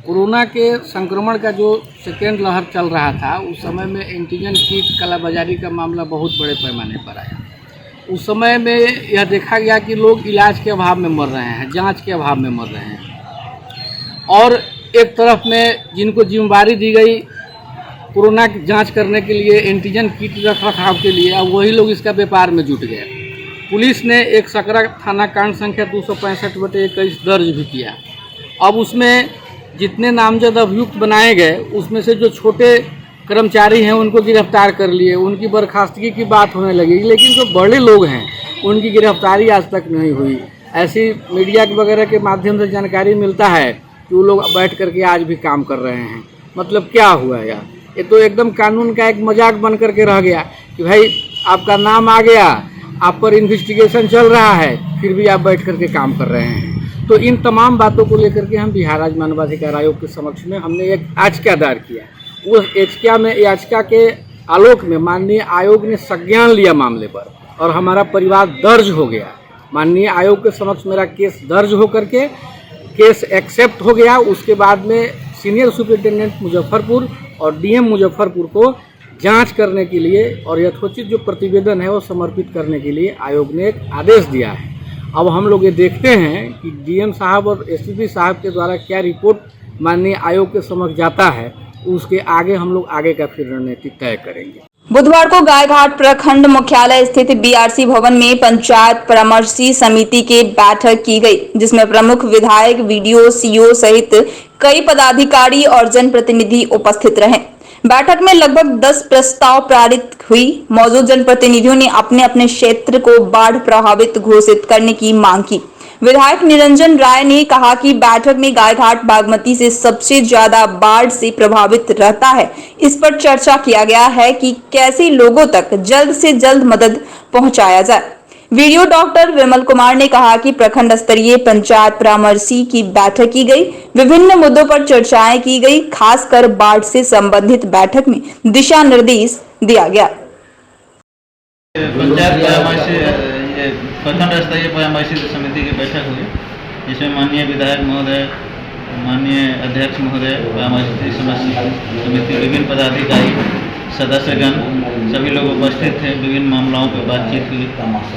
कोरोना के संक्रमण का जो सेकेंड लहर चल रहा था, उस समय में एंटीजन किट कालाबाजारी का मामला बहुत बड़े पैमाने पर आया। उस समय में यह देखा गया कि लोग इलाज के अभाव में मर रहे हैं, जांच के अभाव में मर रहे हैं, और एक तरफ में जिनको जिम्मेदारी दी गई कोरोना की जांच करने के लिए, एंटीजन किट रख रखाव के लिए, अब वही लोग इसका व्यापार में जुट गए। पुलिस ने एक सकरा थाना कांड संख्या 265/21 दर्ज भी किया। अब उसमें जितने नामजद अभियुक्त बनाए गए, उसमें से जो छोटे कर्मचारी हैं उनको गिरफ्तार कर लिए, उनकी बर्खास्तगी की बात होने लगी, लेकिन जो बड़े लोग हैं उनकी गिरफ्तारी आज तक नहीं हुई। ऐसी मीडिया वगैरह के माध्यम से जानकारी मिलता है कि वो लोग बैठ करके आज भी काम कर रहे हैं। मतलब क्या हुआ यार, ये तो एकदम कानून का एक मजाक बन करके रह गया कि भाई आपका नाम आ गया, आप पर इन्वेस्टिगेशन चल रहा है, फिर भी आप बैठ करके काम कर रहे हैं। तो इन तमाम बातों को लेकर के हम बिहार राज्य मानवाधिकार आयोग के समक्ष में हमने एक याचिका दायर किया। उस याचिका के आलोक में माननीय आयोग ने संज्ञान लिया मामले पर, और हमारा परिवार दर्ज हो गया। माननीय आयोग के समक्ष मेरा केस दर्ज हो करके केस एक्सेप्ट हो गया। उसके बाद में सीनियर सुपरिटेंडेंट मुजफ्फरपुर और डीएम मुजफ्फरपुर को जांच करने के लिए और यथोचित जो प्रतिवेदन है वो समर्पित करने के लिए आयोग ने एक आदेश दिया है। अब हम लोग ये देखते हैं कि डीएम साहब और एसपी साहब के द्वारा क्या रिपोर्ट माननीय आयोग के समक्ष जाता है, उसके आगे हम लोग आगे का फिर रणनीति तय करेंगे। बुधवार को गायघाट प्रखंड मुख्यालय स्थित बीआरसी भवन में पंचायत परामर्श समिति की बैठक की गई, जिसमें प्रमुख विधायक, वीडीओ, सीओ सहित कई पदाधिकारी और जनप्रतिनिधि उपस्थित रहे। बैठक में लगभग 10 प्रस्ताव पारित हुई। मौजूद जनप्रतिनिधियों ने अपने अपने क्षेत्र को बाढ़ प्रभावित घोषित करने की मांग की। विधायक निरंजन राय ने कहा कि बैठक में गायघाट बागमती से सबसे ज्यादा बाढ़ से प्रभावित रहता है। इस पर चर्चा किया गया है कि कैसे लोगों तक जल्द से जल्द मदद पहुंचाया जाए। वीडियो डॉक्टर विमल कुमार ने कहा कि प्रखंड स्तरीय पंचायत परामर्शी की बैठक की गई, विभिन्न मुद्दों पर चर्चाएं की गई, खासकर बाढ़ से संबंधित बैठक में दिशा निर्देश दिया गया। प्रखंड स्तरीय परामर्शी समिति की बैठक हुई, जिसमें माननीय विधायक महोदय, माननीय अध्यक्ष महोदय, परामर्शी समिति, विभिन्न पदाधिकारी, सदस्यगण सभी लोग उपस्थित थे। विभिन्न मामलों पर बातचीत हुई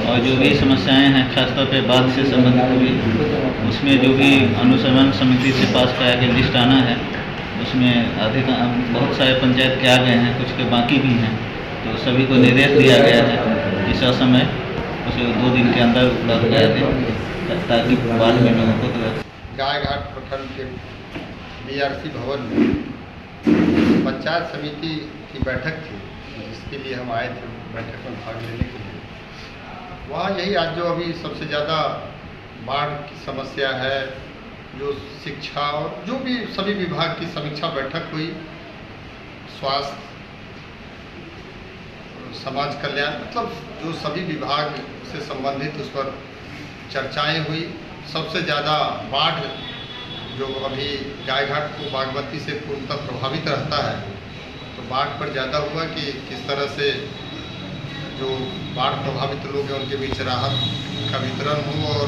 और जो भी समस्याएं हैं खासतौर पर बाढ़ से संबंधित हुई, उसमें जो भी अनुश्रवण समिति से पास कराया गया लिस्ट आना है, उसमें बहुत सारे पंचायत के आ गए हैं, कुछ के बाकी भी हैं, तो सभी को निर्देश दिया गया है इस समय उसे 2 दिन के अंदर उपलब्ध कराया जाए ताकि बाद में लोगों को गायघाट प्रखंड के बीआरसी भवन में पंचायत समिति की बैठक थी, जिसके लिए हम आए थे बैठक में भाग लेने के लिए। वहाँ यही आज जो अभी सबसे ज़्यादा बाढ़ की समस्या है, जो शिक्षा और जो भी सभी विभाग की समीक्षा बैठक हुई, स्वास्थ्य, समाज कल्याण, मतलब जो सभी विभाग से संबंधित उस पर चर्चाएं हुई। सबसे ज़्यादा बाढ़ जो अभी गायघाट को बागमती से पूर्णतः प्रभावित रहता है, तो बाढ़ पर ज़्यादा हुआ कि किस तरह से जो बाढ़ प्रभावित लोग हैं उनके बीच राहत का वितरण हो, और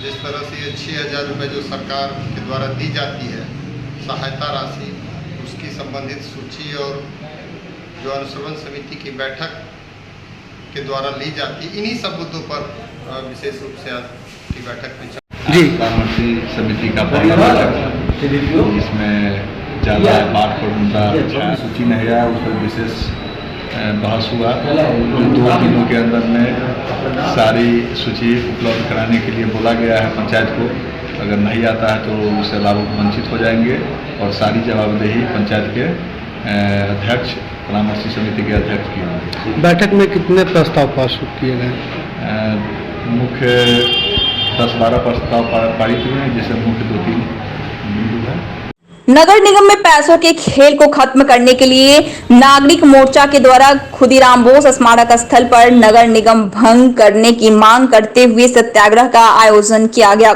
जिस तरह से ये 6,000 रुपये जो सरकार के द्वारा दी जाती है सहायता राशि, उसकी संबंधित सूची और जो अनुश्रवण समिति की बैठक के द्वारा ली जाती, इन्हीं सब मुद्दों पर विशेष रूप से आज की बैठक में परामर्शी समिति का पहला बैठक, इसमें ज़्यादा बाढ़ पर उनका सूची नहीं आया, उस पर विशेष बहस हुआ। 2 दिनों के अंदर में सारी सूची उपलब्ध कराने के लिए बोला गया है पंचायत को। अगर नहीं आता है तो उससे लाभ वंचित हो जाएंगे, और सारी जवाबदेही पंचायत के अध्यक्ष, परामर्शी समिति के अध्यक्ष की होगी। बैठक में कितने प्रस्ताव पास किए गए? मुख्य 10-12 प्रस्ताव पारित हुए हैं, जिससे मुख्य 2-3 बिंदु है। नगर निगम में पैसों के खेल को खत्म करने के लिए नागरिक मोर्चा के द्वारा खुदीराम बोस स्मारक स्थल पर नगर निगम भंग करने की मांग करते हुए सत्याग्रह का आयोजन किया गया।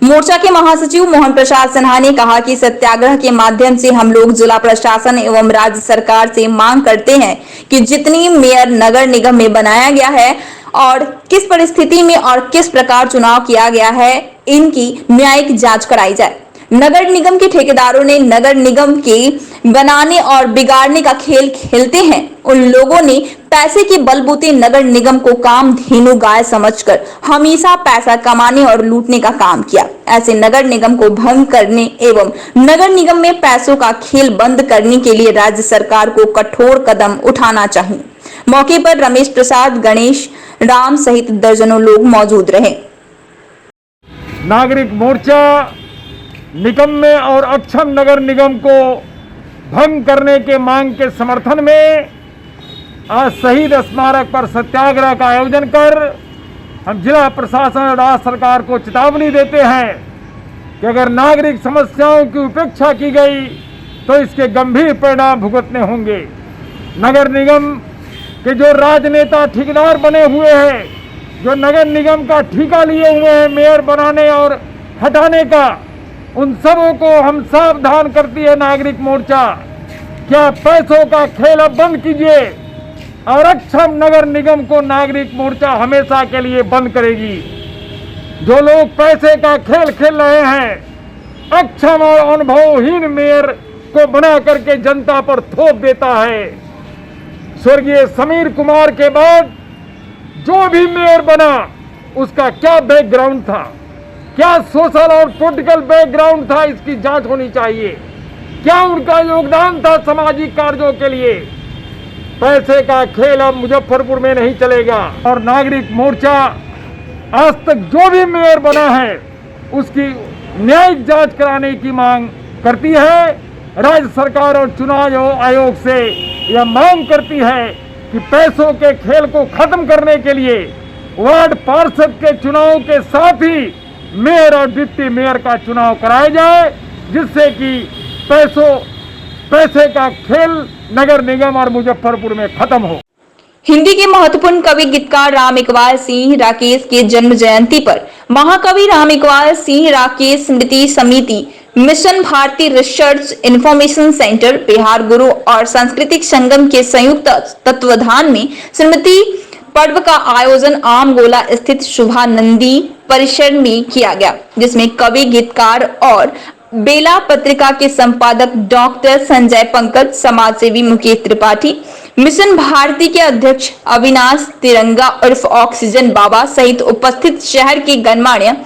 मोर्चा के महासचिव मोहन प्रसाद सिन्हा ने कहा कि सत्याग्रह के माध्यम से हम लोग जिला प्रशासन एवं राज्य सरकार से मांग करते हैं कि जितनी मेयर नगर निगम में बनाया गया है और किस परिस्थिति में और किस प्रकार चुनाव किया गया है, इनकी न्यायिक जांच कराई जाए। नगर निगम के ठेकेदारों ने नगर निगम के बनाने और बिगाड़ने का खेल खेलते हैं। उन लोगों ने पैसे के बलबूते नगर निगम को काम धेनु गाय समझकर हमेशा पैसा कमाने और लूटने का काम किया। ऐसे नगर निगम को भंग करने एवं नगर निगम में पैसों का खेल बंद करने के लिए राज्य सरकार को कठोर कदम उठाना चाहिए। मौके पर रमेश प्रसाद, गणेश राम सहित दर्जनों लोग मौजूद रहे। नागरिक मोर्चा निकम्मे और अक्षम नगर निगम को भंग करने के मांग के समर्थन में आज शहीद स्मारक पर सत्याग्रह का आयोजन कर हम जिला प्रशासन और राज्य सरकार को चेतावनी देते हैं कि अगर नागरिक समस्याओं की उपेक्षा की गई तो इसके गंभीर परिणाम भुगतने होंगे। नगर निगम के जो राजनेता ठेकेदार बने हुए हैं, जो नगर निगम का ठेका लिए हुए हैं मेयर बनाने और हटाने का, उन सबों को हम सावधान करती है नागरिक मोर्चा। क्या पैसों का खेल अब बंद कीजिए और अक्षम नगर निगम को नागरिक मोर्चा हमेशा के लिए बंद करेगी। जो लोग पैसे का खेल खेल रहे हैं, अक्षम और अनुभवहीन मेयर को बना करके जनता पर थोप देता है। स्वर्गीय समीर कुमार के बाद जो भी मेयर बना उसका क्या बैकग्राउंड था, क्या सोशल और पॉलिटिकल बैकग्राउंड था, इसकी जांच होनी चाहिए। क्या उनका योगदान था सामाजिक कार्यों के लिए। पैसे का खेल अब मुजफ्फरपुर में नहीं चलेगा और नागरिक मोर्चा आज तक जो भी मेयर बना है उसकी न्यायिक जांच कराने की मांग करती है। राज्य सरकार और चुनाव आयोग से यह मांग करती है कि पैसों के खेल को खत्म करने के लिए वार्ड पार्षद के चुनाव के साथ ही मेयर और डिप्टी मेयर का चुनाव कराया जाए, जिससे कि पैसे का खेल नगर निगम और मुजफ्फरपुर में खत्म हो। हिंदी के महत्वपूर्ण कवि गीतकार राम इकबाल सिंह राकेश के जन्म जयंती पर महाकवि Ram Iqbal Singh Rakesh Smriti Samiti, mission Bharati research information centre, Bihar Guru और सांस्कृतिक संगम के संयुक्त तत्वाधान में स्मृति पर्व का आयोजन आम गोला स्थित शुभानंदी परिसर में किया गया, जिसमें कवि गीतकार और बेला पत्रिका के संपादक डॉक्टर संजय पंकज, समाज सेवी मुकेश त्रिपाठी, मिशन भारती के अध्यक्ष अविनाश तिरंगा उर्फ ऑक्सीजन बाबा सहित उपस्थित शहर के गणमान्य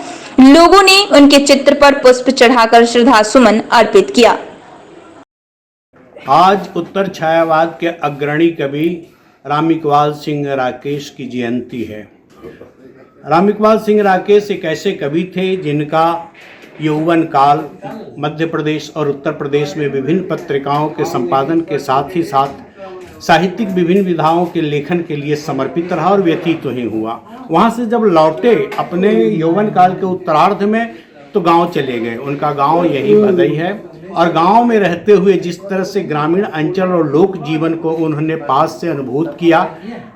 लोगों ने उनके चित्र पर पुष्प चढ़ाकर श्रद्धा सुमन अर्पित किया। आज उत्तर छायावाद के अग्रणी कवि राम इकबाल सिंह राकेश की जयंती है। राम इकबाल सिंह राकेश एक ऐसे कवि थे जिनका यौवन काल मध्य प्रदेश और उत्तर प्रदेश में विभिन्न पत्रिकाओं के संपादन के साथ ही साथ साहित्यिक विभिन्न विधाओं के लेखन के लिए समर्पित रहा और व्यतीत ही हुआ। वहाँ से जब लौटे अपने यौवन काल के उत्तरार्ध में तो गांव चले गए। उनका गांव यही भदई है और गांव में रहते हुए जिस तरह से ग्रामीण अंचल और लोक जीवन को उन्होंने पास से अनुभूत किया,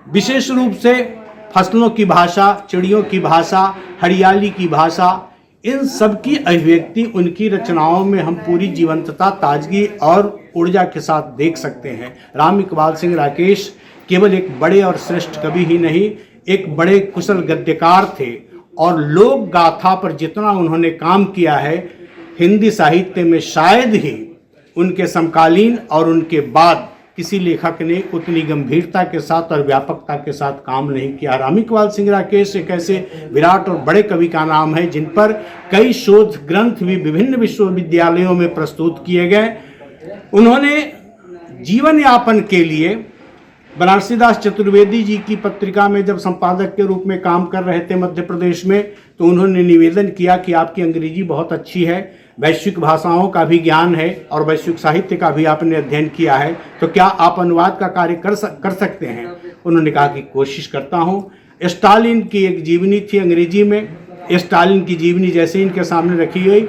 विशेष रूप से फसलों की भाषा, चिड़ियों की भाषा, हरियाली की भाषा, इन सब की अभिव्यक्ति उनकी रचनाओं में हम पूरी जीवंतता, ताजगी और ऊर्जा के साथ देख सकते हैं। राम इकबाल सिंह राकेश केवल एक बड़े और श्रेष्ठ कवि ही नहीं, एक बड़े कुशल गद्यकार थे और लोक गाथा पर जितना उन्होंने काम किया है, हिंदी साहित्य में शायद ही उनके समकालीन और उनके बाद किसी लेखक ने उतनी गंभीरता के साथ और व्यापकता के साथ काम नहीं किया। राम इकबाल सिंह राकेश एक ऐसे विराट और बड़े कवि का नाम है जिन पर कई शोध ग्रंथ भी विभिन्न विश्वविद्यालयों में प्रस्तुत किए गए। उन्होंने जीवन यापन के लिए बनारसी दास चतुर्वेदी जी की पत्रिका में जब संपादक के रूप में काम कर रहे थे मध्य प्रदेश में, तो उन्होंने निवेदन किया कि आपकी अंग्रेजी बहुत अच्छी है, वैश्विक भाषाओं का भी ज्ञान है और वैश्विक साहित्य का भी आपने अध्ययन किया है, तो क्या आप अनुवाद का कार्य कर सकते हैं। उन्होंने कहा कि कोशिश करता हूँ। स्टालिन की एक जीवनी थी अंग्रेजी में, स्टालिन की जीवनी जैसे इनके सामने रखी गई,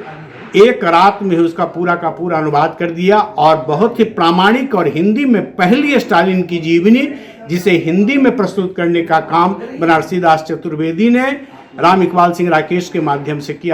एक रात में उसका पूरा का पूरा अनुवाद कर दिया और बहुत ही प्रामाणिक और हिंदी में पहली स्टालिन की जीवनी जिसे हिंदी में प्रस्तुत करने का काम बनारसी दास चतुर्वेदी ने राम इकबाल सिंह राकेश के माध्यम से किया।